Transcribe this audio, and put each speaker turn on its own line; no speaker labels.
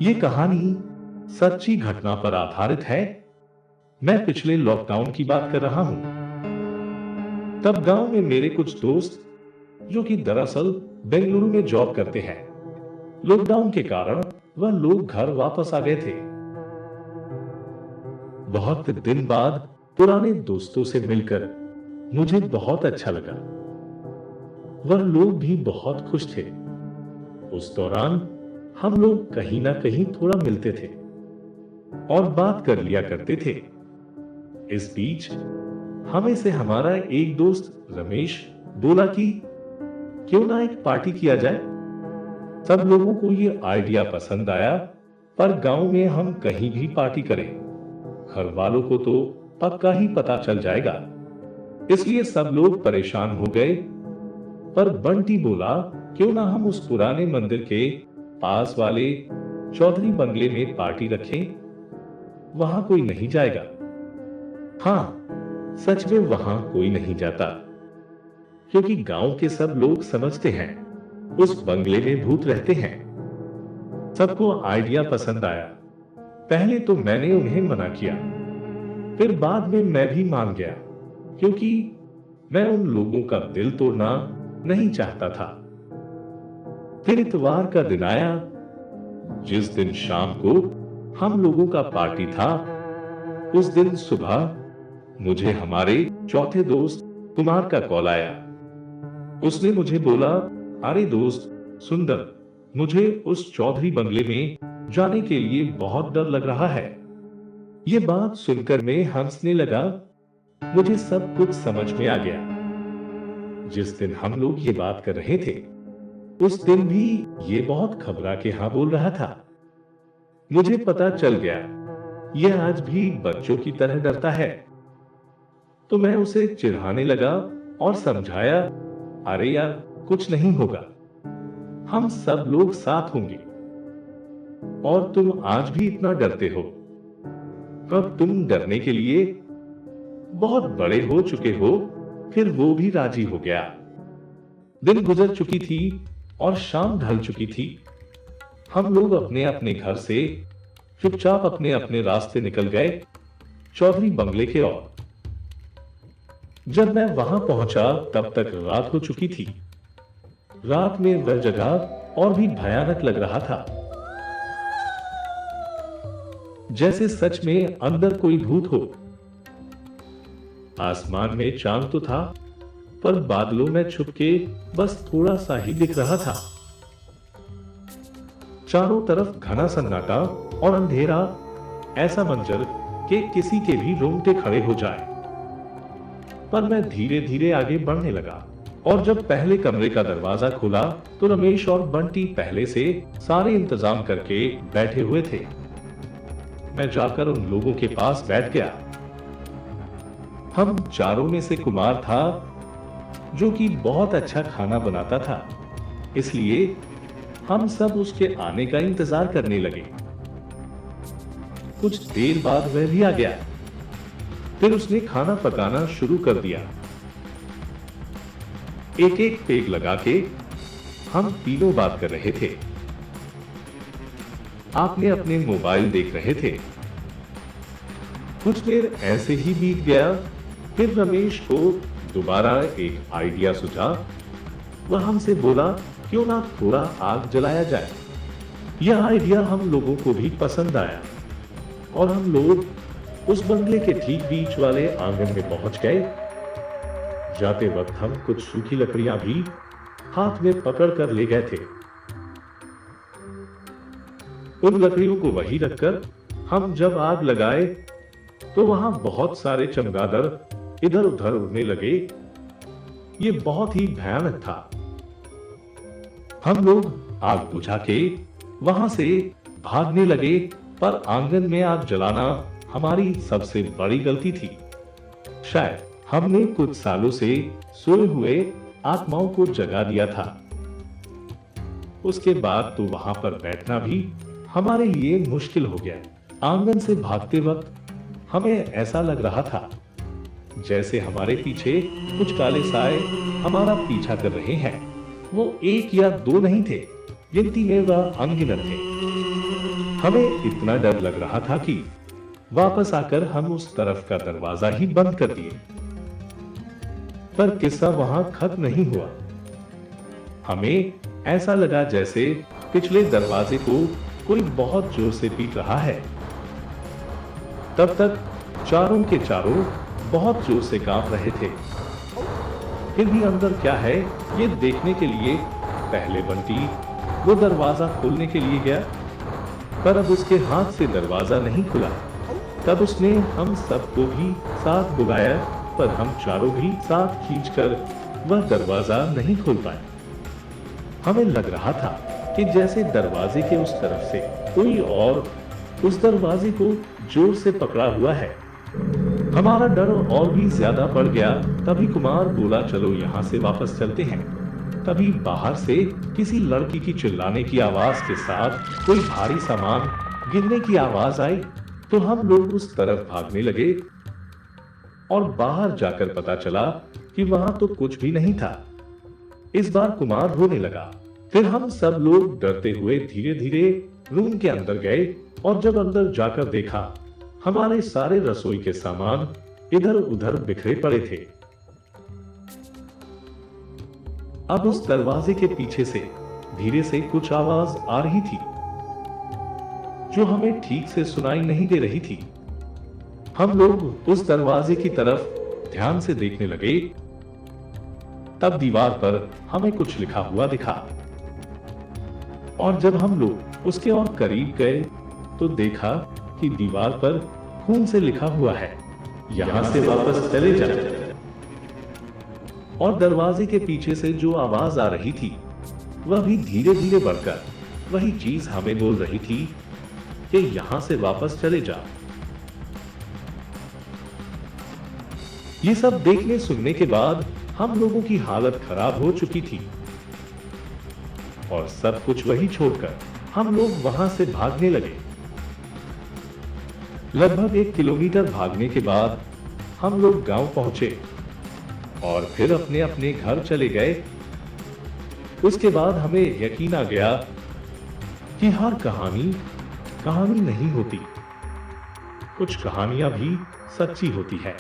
ये कहानी सच्ची घटना पर आधारित है। मैं पिछले लॉकडाउन की बात कर रहा हूं। तब गांव में मेरे कुछ दोस्त, जो कि दरअसल बेंगलुरु में जॉब करते हैं, लॉकडाउन के कारण वह लोग घर वापस आ गए थे। बहुत दिन बाद पुराने दोस्तों से मिलकर मुझे बहुत अच्छा लगा। वह लोग भी बहुत खुश थे। उस दौरान हम लोग कहीं ना कहीं थोड़ा मिलते थे और बात कर लिया करते थे। इस बीच हमें से हमारा एक दोस्त रमेश बोला कि क्यों ना एक पार्टी किया जाए। सब लोगों को ये आइडिया पसंद आया, पर गांव में हम कहीं भी पार्टी करें, घर वालों को तो पक्का ही पता चल जाएगा। इसलिए सब लोग परेशान हो गए। पर बंटी बोला, क्यों ना हम उस पुराने मंदिर के पास वाले चौधरी बंगले में पार्टी रखें, वहां कोई नहीं जाएगा। हाँ, सच में वहां कोई नहीं जाता, क्योंकि गांव के सब लोग समझते हैं उस बंगले में भूत रहते हैं। सबको आइडिया पसंद आया। पहले तो मैंने उन्हें मना किया, फिर बाद में मैं भी मान गया, क्योंकि मैं उन लोगों का दिल तोड़ना नहीं चाहता था। फिर इतवार का दिन आया, जिस दिन शाम को हम लोगों का पार्टी था। उस दिन सुबह मुझे हमारे चौथे दोस्त कुमार का कॉल आया। उसने मुझे बोला, अरे दोस्त सुंदर, मुझे उस चौधरी बंगले में जाने के लिए बहुत डर लग रहा है। ये बात सुनकर मैं हंसने लगा। मुझे सब कुछ समझ में आ गया। जिस दिन हम लोग ये बात कर रहे थे, उस दिन भी ये बहुत घबरा के हाँ बोल रहा था। मुझे पता चल गया यह आज भी बच्चों की तरह डरता है। तो मैं उसे चिढ़ाने लगा और समझाया, अरे यार कुछ नहीं होगा, हम सब लोग साथ होंगे। और तुम आज भी इतना डरते हो, अब तुम डरने के लिए बहुत बड़े हो चुके हो। फिर वो भी राजी हो गया। दिन गुजर चुकी थी और शाम ढल चुकी थी। हम लोग अपने अपने घर से चुपचाप अपने अपने रास्ते निकल गए चौधरी बंगले के ओर। जब मैं वहां पहुंचा तब तक रात हो चुकी थी। रात में वह जगह और भी भयानक लग रहा था, जैसे सच में अंदर कोई भूत हो। आसमान में चांद तो था, पर बादलों में छुपके बस थोड़ा सा ही दिख रहा था। चारों तरफ घना सन्नाटा और अंधेरा, ऐसा मंजर कि किसी के भी रोंगटे खड़े हो जाए। पर मैं धीरे धीरे आगे बढ़ने लगा, और जब पहले कमरे का दरवाजा खुला तो रमेश और बंटी पहले से सारे इंतजाम करके बैठे हुए थे। मैं जाकर उन लोगों के पास बैठ गया। हम चारों में से कुमार था, जो कि बहुत अच्छा खाना बनाता था, इसलिए हम सब उसके आने का इंतजार करने लगे। कुछ देर बाद वह भी आ गया। फिर उसने खाना पकाना शुरू कर दिया। एक एक पेग लगा के हम तीनों बात कर रहे थे। आपने अपने मोबाइल देख रहे थे। कुछ देर ऐसे ही बीत गया। फिर रमेश को दोबारा एक आइडिया सूझा। वह हमसे बोला, क्यों ना थोड़ा आग जलाया जाए। यह आइडिया हम लोगों को भी पसंद आया और हम लोग उस बंगले के ठीक बीच वाले आंगन में पहुंच गए। जाते वक्त हम कुछ सूखी लकड़ियां भी हाथ में पकड़ कर ले गए थे। उन लकड़ियों को वहीं रखकर हम जब आग लगाए तो वहां बहुत सारे चमगादड़ इधर उधर उड़ने लगे। ये बहुत ही भयानक था। हम लोग आग बुझा के वहां से भागने लगे, पर आंगन में आग जलाना हमारी सबसे बड़ी गलती थी। शायद हमने कुछ सालों से सोए हुए आत्माओं को जगा दिया था। उसके बाद तो वहां पर बैठना भी हमारे लिए मुश्किल हो गया। आंगन से भागते वक्त हमें ऐसा लग रहा था जैसे हमारे पीछे कुछ काले साए हमारा पीछा कर रहे हैं। वो एक या दो नहीं थे, गिनती में वह अनगिनत थे। हमें इतना डर लग रहा था कि वापस आकर हम उस तरफ का दरवाजा ही बंद कर दिए। पर किस्सा वहां खत्म नहीं हुआ। हमें ऐसा लगा जैसे पिछले दरवाजे को कोई बहुत जोर से पीट रहा है। तब तक चारों के चारों बहुत जोर से कांप रहे थे। फिर भी अंदर क्या है ये देखने के लिए पहले बंटी वो दरवाजा खोलने के लिए गया, पर अब उसके हाथ से दरवाजा नहीं खुला। तब उसने हम सबको भी साथ बुलाया, पर हम चारों भी साथ खींचकर वह दरवाजा नहीं खोल पाए। हमें लग रहा था कि जैसे दरवाजे के उस तरफ से कोई और उस दरवाजे को जोर से पकड़ा हुआ है। हमारा डर और भी ज्यादा बढ़ गया। तभी कुमार बोला, चलो यहाँ से वापस चलते हैं। तभी बाहर से किसी लड़की की चिल्लाने की आवाज के साथ कोई भारी सामान गिरने की आवाज आई, तो हम लोग उस तरफ भागने लगे और बाहर जाकर पता चला कि वहां तो कुछ भी नहीं था। इस बार कुमार रोने लगा। फिर हम सब लोग डरते हुए धीरे धीरे रूम के अंदर गए और जब अंदर जाकर देखा, हमारे सारे रसोई के सामान इधर उधर बिखरे पड़े थे। अब उस दरवाजे के पीछे से धीरे से कुछ आवाज आ रही थी जो हमें ठीक से सुनाई नहीं दे रही थी। हम लोग उस दरवाजे की तरफ ध्यान से देखने लगे। तब दीवार पर हमें कुछ लिखा हुआ दिखा और जब हम लोग उसके और करीब गए तो देखा कि दीवार पर खून से लिखा हुआ है, यहां से वापस चले जाए। और दरवाजे के पीछे से जो आवाज आ रही थी वह भी धीरे धीरे बढ़कर वही चीज हमें बोल रही थी कि यहां से वापस चले जा। ये सब देखने सुनने के बाद हम लोगों की हालत खराब हो चुकी थी और सब कुछ वही छोड़कर हम लोग वहां से भागने लगे। लगभग 1 किलोमीटर भागने के बाद हम लोग गांव पहुंचे और फिर अपने अपने घर चले गए। उसके बाद हमें यकीन आ गया कि हर कहानी नहीं होती, कुछ कहानियां भी सच्ची होती है।